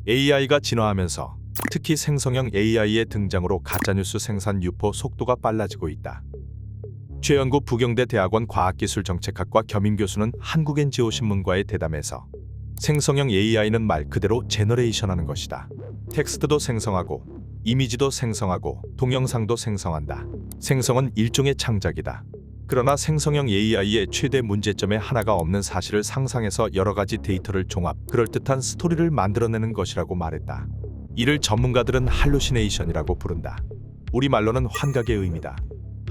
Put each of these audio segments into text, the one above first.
AI가 진화하면서 특히 생성형 AI의 등장으로 가짜뉴스 생산 유포 속도가 빨라지고 있다. 최연구 부경대 대학원 과학기술정책학과 겸임 교수는 한국NGO신문과의 대담에서 생성형 AI는 말 그대로 제너레이션하는 것이다. 텍스트도 생성하고 이미지도 생성하고 동영상도 생성한다. 생성은 일종의 창작이다. 그러나 생성형 AI의 최대 문제점의 하나가 없는 사실을 상상해서 여러 가지 데이터를 종합, 그럴듯한 스토리를 만들어내는 것이라고 말했다. 이를 전문가들은 할루시네이션이라고 부른다. 우리말로는 환각의 의미다.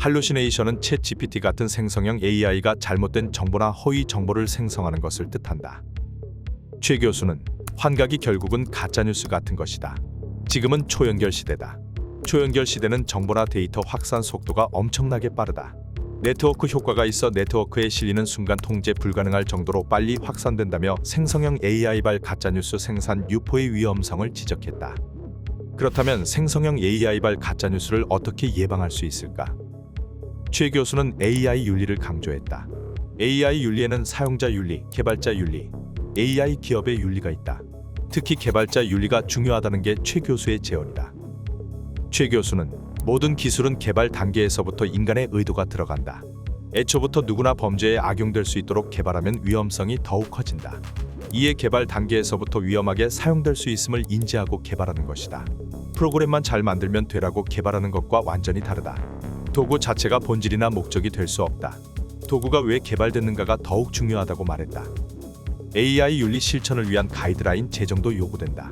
할루시네이션은 챗 GPT 같은 생성형 AI가 잘못된 정보나 허위 정보를 생성하는 것을 뜻한다. 최 교수는 환각이 결국은 가짜뉴스 같은 것이다. 지금은 초연결 시대다. 초연결 시대는 정보나 데이터 확산 속도가 엄청나게 빠르다. 네트워크 효과가 있어 네트워크에 실리는 순간 통제 불가능할 정도로 빨리 확산된다며 생성형 AI발 가짜뉴스 생산 유포의 위험성을 지적했다. 그렇다면 생성형 AI발 가짜뉴스를 어떻게 예방할 수 있을까? 최 교수는 AI 윤리를 강조했다. AI 윤리에는 사용자 윤리, 개발자 윤리, AI 기업의 윤리가 있다. 특히 개발자 윤리가 중요하다는 게 최 교수의 제언이다. 최 교수는 모든 기술은 개발 단계에서부터 인간의 의도가 들어간다. 애초부터 누구나 범죄에 악용될 수 있도록 개발하면 위험성이 더욱 커진다. 이에 개발 단계에서부터 위험하게 사용될 수 있음을 인지하고 개발하는 것이다. 프로그램만 잘 만들면 되라고 개발하는 것과 완전히 다르다. 도구 자체가 본질이나 목적이 될 수 없다. 도구가 왜 개발됐는가가 더욱 중요하다고 말했다. AI 윤리 실천을 위한 가이드라인 제정도 요구된다.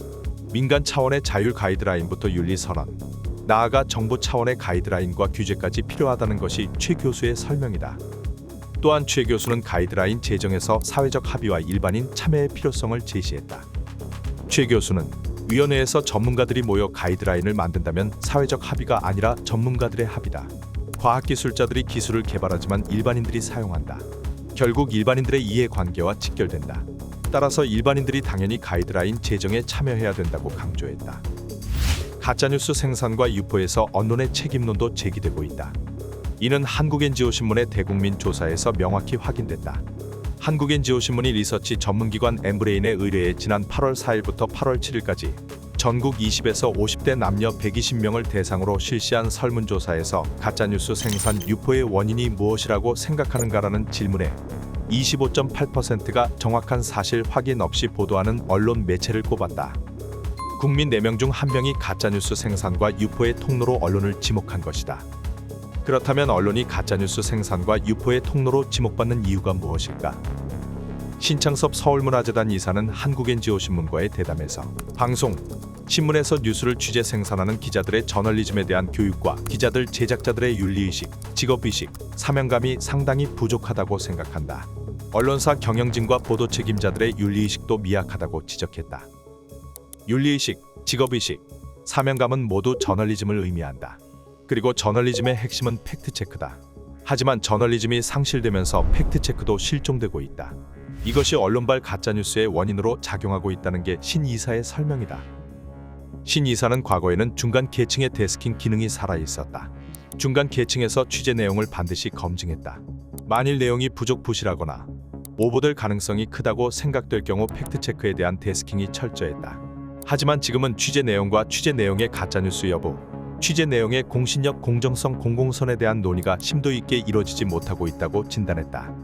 민간 차원의 자율 가이드라인부터 윤리 선언, 나아가 정부 차원의 가이드라인과 규제까지 필요하다는 것이 최 교수의 설명이다. 또한 최 교수는 가이드라인 제정에서 사회적 합의와 일반인 참여의 필요성을 제시했다. 최 교수는 위원회에서 전문가들이 모여 가이드라인을 만든다면 사회적 합의가 아니라 전문가들의 합의다. 과학기술자들이 기술을 개발하지만 일반인들이 사용한다. 결국 일반인들의 이해관계와 직결된다. 따라서 일반인들이 당연히 가이드라인 제정에 참여해야 된다고 강조했다. 가짜뉴스 생산과 유포에서 언론의 책임론도 제기되고 있다. 이는 한국NGO신문의 대국민 조사에서 명확히 확인됐다. 한국NGO신문이 리서치 전문기관 엠브레인에 의뢰해 지난 8월 4일부터 8월 7일까지 전국 20에서 50대 남녀 120명을 대상으로 실시한 설문조사에서 가짜뉴스 생산 유포의 원인이 무엇이라고 생각하는가라는 질문에 25.8%가 정확한 사실 확인 없이 보도하는 언론 매체를 꼽았다. 국민 4명 중 1명이 가짜뉴스 생산과 유포의 통로로 언론을 지목한 것이다. 그렇다면 언론이 가짜뉴스 생산과 유포의 통로로 지목받는 이유가 무엇일까? 신창섭 서울문화재단 이사는 한국NGO신문과의 대담에서 방송, 신문에서 뉴스를 취재 생산하는 기자들의 저널리즘에 대한 교육과 기자들 제작자들의 윤리의식, 직업의식, 사명감이 상당히 부족하다고 생각한다. 언론사 경영진과 보도 책임자들의 윤리의식도 미약하다고 지적했다. 윤리의식, 직업의식, 사명감은 모두 저널리즘을 의미한다. 그리고 저널리즘의 핵심은 팩트체크다. 하지만 저널리즘이 상실되면서 팩트체크도 실종되고 있다. 이것이 언론발 가짜뉴스의 원인으로 작용하고 있다는 게 신 이사의 설명이다. 신 이사는 과거에는 중간 계층의 데스킹 기능이 살아있었다. 중간 계층에서 취재 내용을 반드시 검증했다. 만일 내용이 부실하거나 오보될 가능성이 크다고 생각될 경우 팩트체크에 대한 데스킹이 철저했다. 하지만 지금은 취재 내용과 취재 내용의 가짜뉴스 여부, 취재 내용의 공신력, 공정성, 공공선에 대한 논의가 심도 있게 이뤄지지 못하고 있다고 진단했다.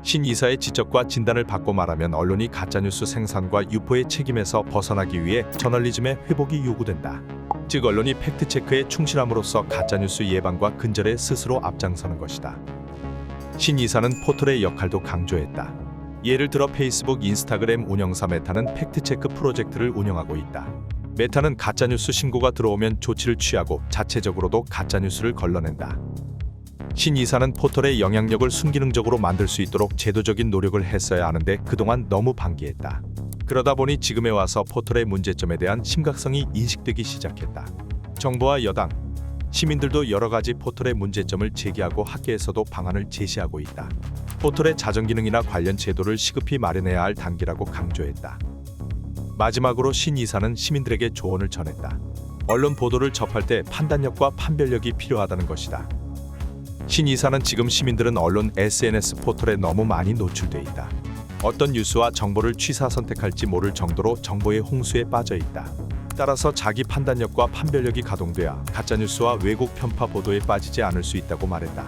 신 이사의 지적과 진단을 받고 말하면 언론이 가짜뉴스 생산과 유포의 책임에서 벗어나기 위해 저널리즘의 회복이 요구된다. 즉 언론이 팩트체크에 충실함으로써 가짜뉴스 예방과 근절에 스스로 앞장서는 것이다. 신 이사는 포털의 역할도 강조했다. 예를 들어 페이스북, 인스타그램 운영사 메타는 팩트체크 프로젝트를 운영하고 있다. 메타는 가짜뉴스 신고가 들어오면 조치를 취하고 자체적으로도 가짜뉴스를 걸러낸다. 신 이사는 포털의 영향력을 순기능적으로 만들 수 있도록 제도적인 노력을 했어야 하는데 그동안 너무 방기했다. 그러다 보니 지금에 와서 포털의 문제점에 대한 심각성이 인식되기 시작했다. 정부와 여당, 시민들도 여러 가지 포털의 문제점을 제기하고 학계에서도 방안을 제시하고 있다. 포털의 자정기능이나 관련 제도를 시급히 마련해야 할 단계라고 강조했다. 마지막으로 신 이사는 시민들에게 조언을 전했다. 언론 보도를 접할 때 판단력과 판별력이 필요하다는 것이다. 신 이사는 지금 시민들은 언론, SNS 포털에 너무 많이 노출돼 있다. 어떤 뉴스와 정보를 취사 선택할지 모를 정도로 정보의 홍수에 빠져 있다. 따라서 자기 판단력과 판별력이 가동돼야 가짜뉴스와 왜곡 편파 보도에 빠지지 않을 수 있다고 말했다.